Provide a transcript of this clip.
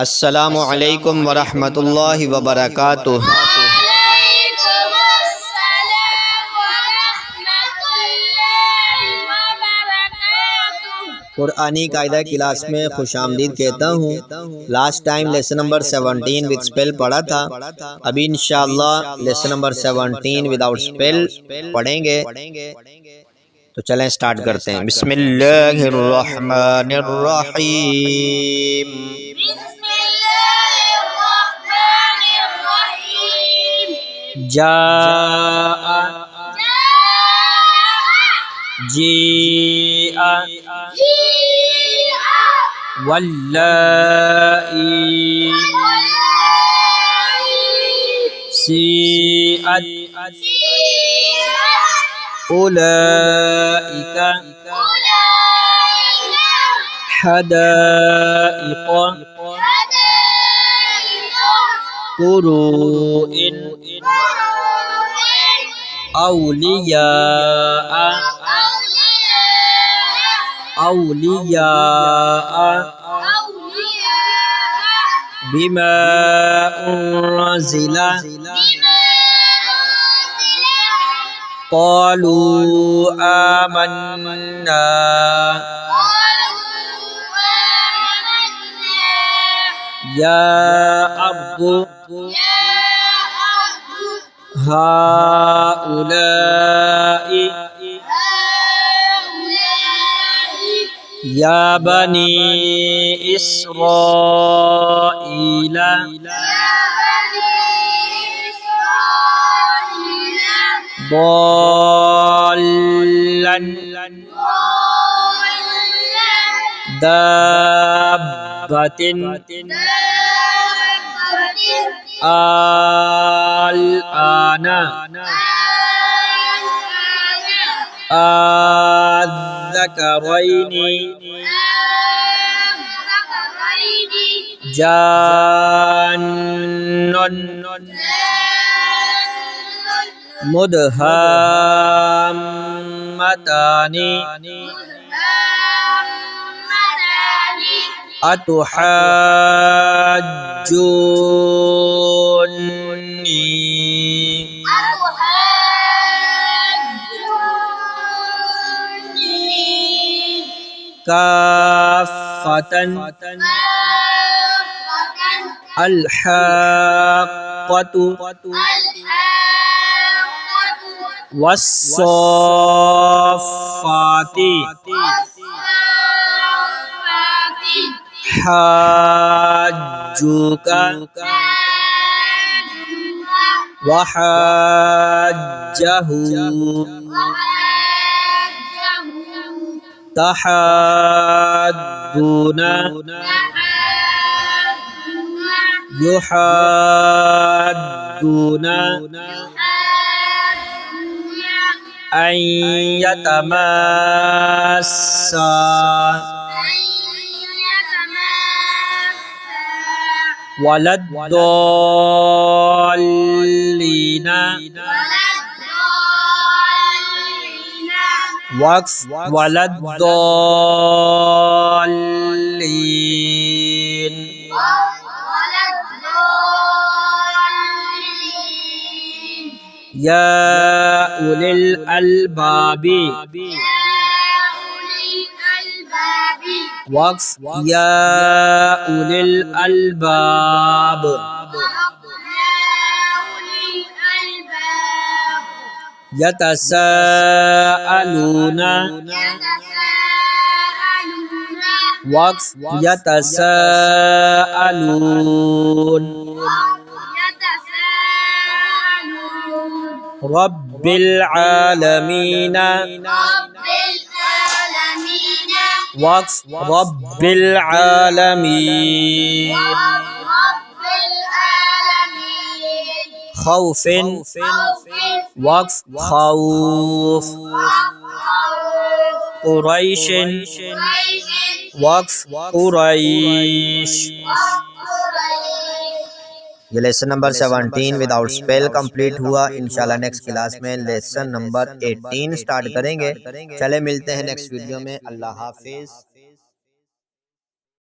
अस्सलामु अलैकुम वरहमतुल्लाहि वबरकातुह। कुरानी कायदा क्लास में खुशामदीद कहता हूँ। Last time lesson number 17 with spell पढ़ा था। अभी इंशाअल्लाह लेसन नंबर 17 विदाउट स्पेल पढ़ेंगे। तो चलें स्टार्ट करते हैं। बिस्मिल्लाहिर्रहमानिर्रहीम। जाआ जीआ वल्लाई सीअत उलाइका हदाइक़ क़ुरूइन औलिया बिमा उन्ज़िला क़ालू आमन्ना या अब्दु हाउलाई या बनी इस्राईला ضالًا دابة الآن الذكرين جان مدهامتان أتحاجوني كافة الحاقة والصافات حاجوك وحاجه تحادون يحادون أن يتماسا ولا الضالين ولا الضالين يا أولي الألباب وقف يا أولي الألباب يتساءلون وقف يتساءلون رب العالمين وقف رب العالمين خوف وقف خوف قريش वक्फ कुरैश। ये lesson number 17 without spell complete हुआ। इंशाल्लाह नेक्स्ट क्लास में लेसन नंबर 18 स्टार्ट करेंगे। चले मिलते हैं नेक्स्ट वीडियो में। अल्लाह हाफिज।